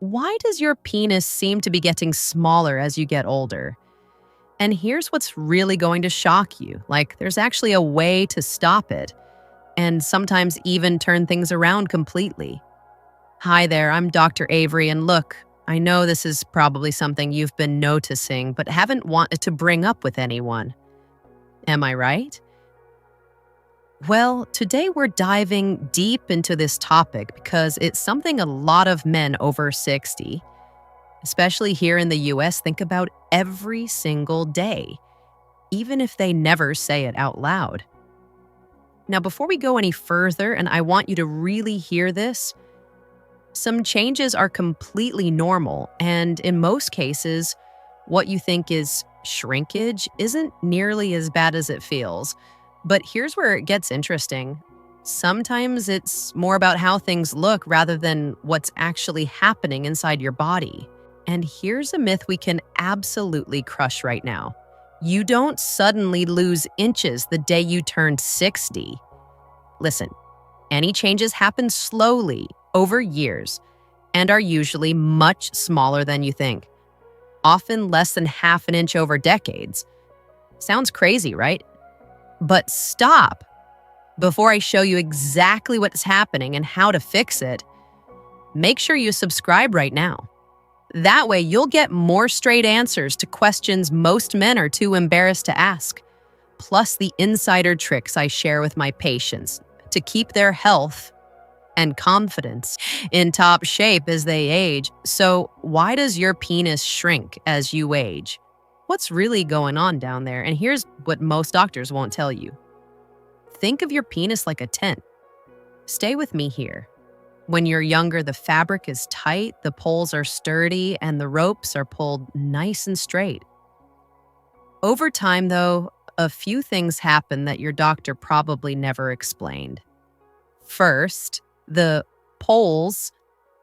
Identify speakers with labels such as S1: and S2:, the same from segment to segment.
S1: Why does your penis seem to be getting smaller as you get older? And here's what's really going to shock you. There's actually a way to stop it, and sometimes even turn things around completely. Hi there, I'm Dr. Avery, and look, I know this is probably something you've been noticing, but haven't wanted to bring up with anyone. Am I right? Well, today we're diving deep into this topic because it's something a lot of men over 60, especially here in the US, think about every single day, even if they never say it out loud. Now, before we go any further, and I want you to really hear this, some changes are completely normal, and in most cases, what you think is shrinkage isn't nearly as bad as it feels. But here's where it gets interesting. Sometimes it's more about how things look rather than what's actually happening inside your body. And here's a myth we can absolutely crush right now. You don't suddenly lose inches the day you turn 60. Listen, any changes happen slowly over years and are usually much smaller than you think, often less than half an inch over decades. Sounds crazy, right? But stop. Before I show you exactly what's happening and how to fix it, make sure you subscribe right now. That way, you'll get more straight answers to questions most men are too embarrassed to ask, plus the insider tricks I share with my patients to keep their health and confidence in top shape as they age. So, why does your penis shrink as you age? What's really going on down there? And here's what most doctors won't tell you. Think of your penis like a tent. Stay with me here. When you're younger, the fabric is tight, the poles are sturdy, and the ropes are pulled nice and straight. Over time, though, a few things happen that your doctor probably never explained. First, the poles,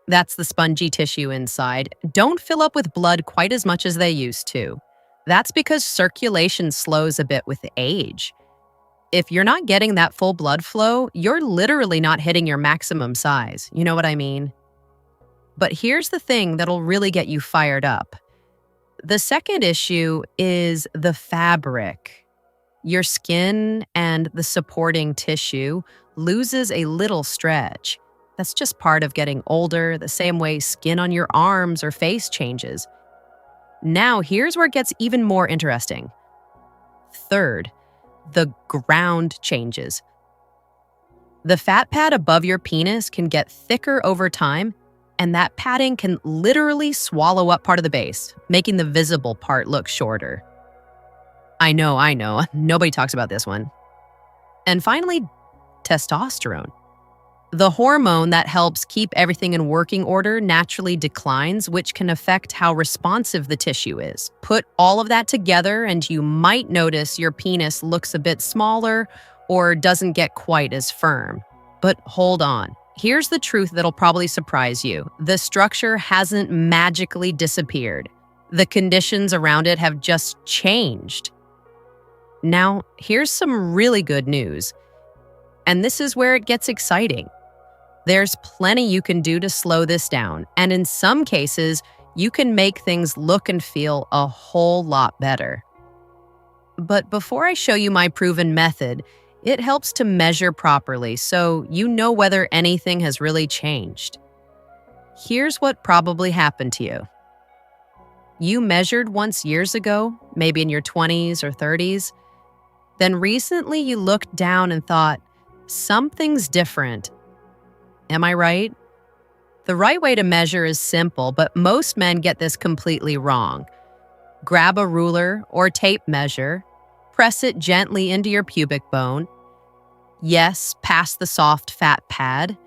S1: that's the spongy tissue inside, don't fill up with blood quite as much as they used to. That's because circulation slows a bit with age. If you're not getting that full blood flow, you're literally not hitting your maximum size. You know what I mean? But here's the thing that'll really get you fired up. The second issue is the fabric. Your skin and the supporting tissue loses a little stretch. That's just part of getting older, the same way skin on your arms or face changes. Now, here's where it gets even more interesting. Third, the ground changes. The fat pad above your penis can get thicker over time, and that padding can literally swallow up part of the base, making the visible part look shorter. I know. Nobody talks about this one. And finally, testosterone. The hormone that helps keep everything in working order naturally declines, which can affect how responsive the tissue is. Put all of that together and you might notice your penis looks a bit smaller or doesn't get quite as firm. But hold on. Here's the truth that'll probably surprise you. The structure hasn't magically disappeared. The conditions around it have just changed. Now, here's some really good news. And this is where it gets exciting. There's plenty you can do to slow this down, and in some cases, you can make things look and feel a whole lot better. But before I show you my proven method, it helps to measure properly so you know whether anything has really changed. Here's what probably happened to you. You measured once years ago, maybe in your 20s or 30s. Then recently you looked down and thought, something's different. Am I right? The right way to measure is simple, but most men get this completely wrong. Grab a ruler or tape measure, press it gently into your pubic bone. Yes, past the soft fat pad,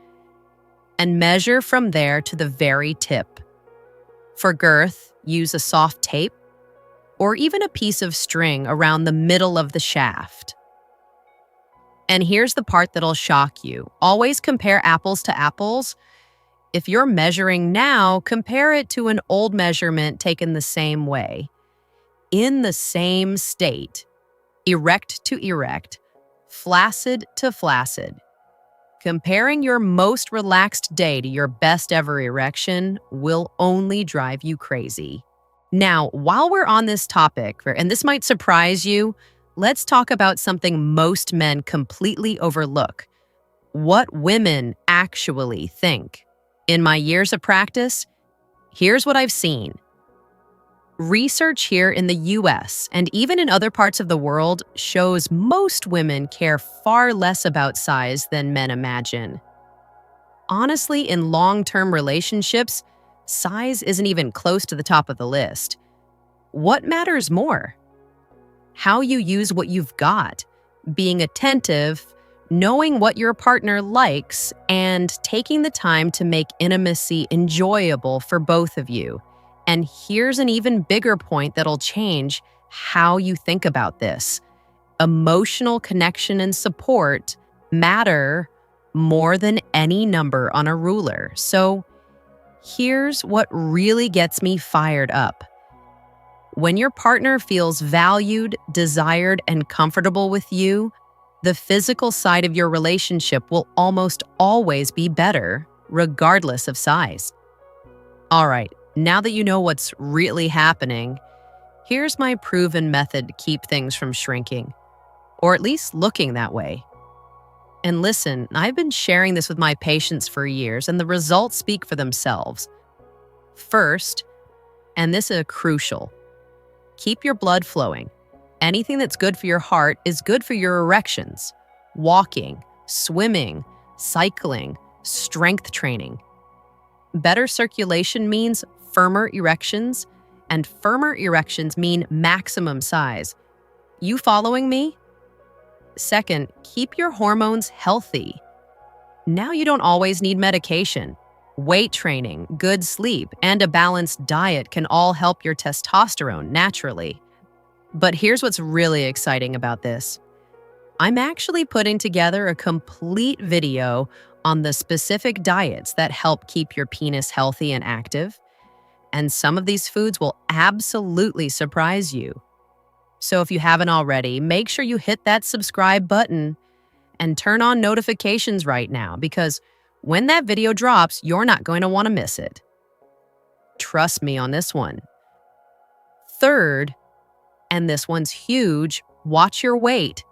S1: and measure from there to the very tip. For girth, use a soft tape or even a piece of string around the middle of the shaft. And here's the part that'll shock you. Always compare apples to apples. If you're measuring now, compare it to an old measurement taken the same way. In the same state, erect to erect, flaccid to flaccid. Comparing your most relaxed day to your best ever erection will only drive you crazy. Now, while we're on this topic, and this might surprise you, let's talk about something most men completely overlook: what women actually think. In my years of practice, here's what I've seen. Research here in the US and even in other parts of the world shows most women care far less about size than men imagine. Honestly, in long-term relationships, size isn't even close to the top of the list. What matters more? How you use what you've got, being attentive, knowing what your partner likes, and taking the time to make intimacy enjoyable for both of you. And here's an even bigger point that'll change how you think about this. Emotional connection and support matter more than any number on a ruler. So here's what really gets me fired up. When your partner feels valued, desired, and comfortable with you, the physical side of your relationship will almost always be better, regardless of size. All right, now that you know what's really happening, here's my proven method to keep things from shrinking, or at least looking that way. And listen, I've been sharing this with my patients for years, and the results speak for themselves. First, and this is crucial, keep your blood flowing. Anything that's good for your heart is good for your erections. Walking, swimming, cycling, strength training. Better circulation means firmer erections, and firmer erections mean maximum size. You following me? Second, keep your hormones healthy. Now you don't always need medication. Weight training, good sleep, and a balanced diet can all help your testosterone naturally. But here's what's really exciting about this. I'm actually putting together a complete video on the specific diets that help keep your penis healthy and active. And some of these foods will absolutely surprise you. So if you haven't already, make sure you hit that subscribe button and turn on notifications right now, because when that video drops, you're not going to want to miss it. Trust me on this one. Third, and this one's huge, watch your weight.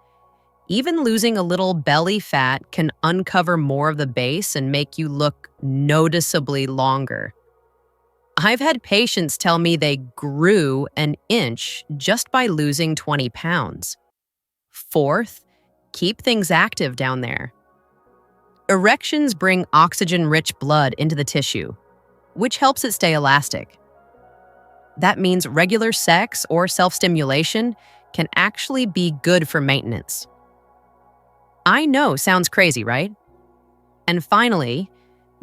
S1: Even losing a little belly fat can uncover more of the base and make you look noticeably longer. I've had patients tell me they grew an inch just by losing 20 pounds. Fourth, keep things active down there. Erections bring oxygen-rich blood into the tissue, which helps it stay elastic. That means regular sex or self-stimulation can actually be good for maintenance. I know, sounds crazy, right? And finally,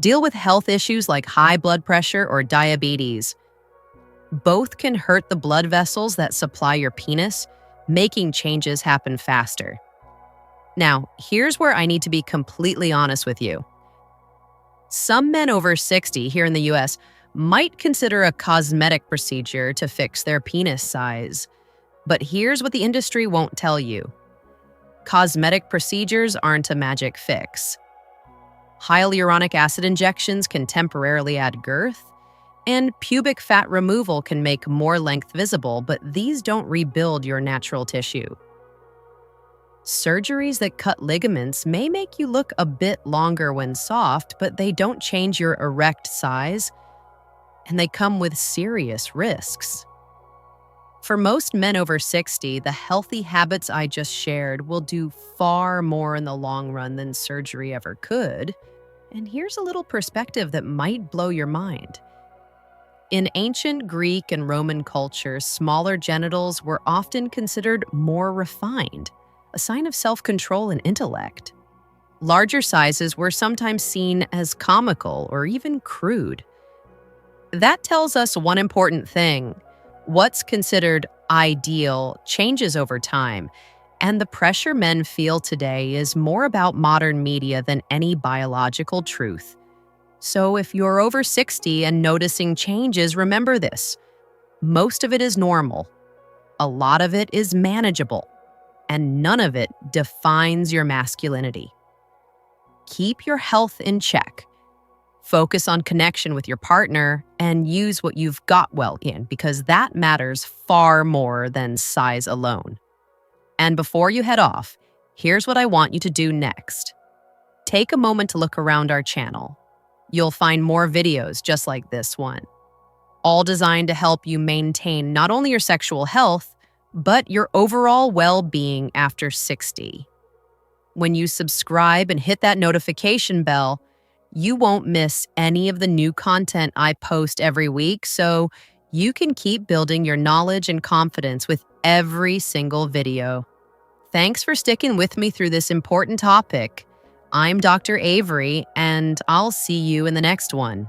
S1: deal with health issues like high blood pressure or diabetes. Both can hurt the blood vessels that supply your penis, making changes happen faster. Now, here's where I need to be completely honest with you. Some men over 60 here in the US might consider a cosmetic procedure to fix their penis size. But here's what the industry won't tell you. Cosmetic procedures aren't a magic fix. Hyaluronic acid injections can temporarily add girth, and pubic fat removal can make more length visible, but these don't rebuild your natural tissue. Surgeries that cut ligaments may make you look a bit longer when soft, but they don't change your erect size, and they come with serious risks. For most men over 60, the healthy habits I just shared will do far more in the long run than surgery ever could. And here's a little perspective that might blow your mind. In ancient Greek and Roman cultures, smaller genitals were often considered more refined, a sign of self-control and intellect. Larger sizes were sometimes seen as comical or even crude. That tells us one important thing. What's considered ideal changes over time, and the pressure men feel today is more about modern media than any biological truth. So if you're over 60 and noticing changes, remember this. Most of it is normal. A lot of it is manageable. And none of it defines your masculinity. keep your health in check. Focus on connection with your partner and use what you've got well in because that matters far more than size alone. And before you head off, here's what I want you to do next. Take a moment to look around our channel. You'll find more videos just like this one, all designed to help you maintain not only your sexual health, but your overall well-being after 60. When you subscribe and hit that notification bell, you won't miss any of the new content I post every week, so you can keep building your knowledge and confidence with every single video. Thanks for sticking with me through this important topic. I'm Dr. Avery, and I'll see you in the next one.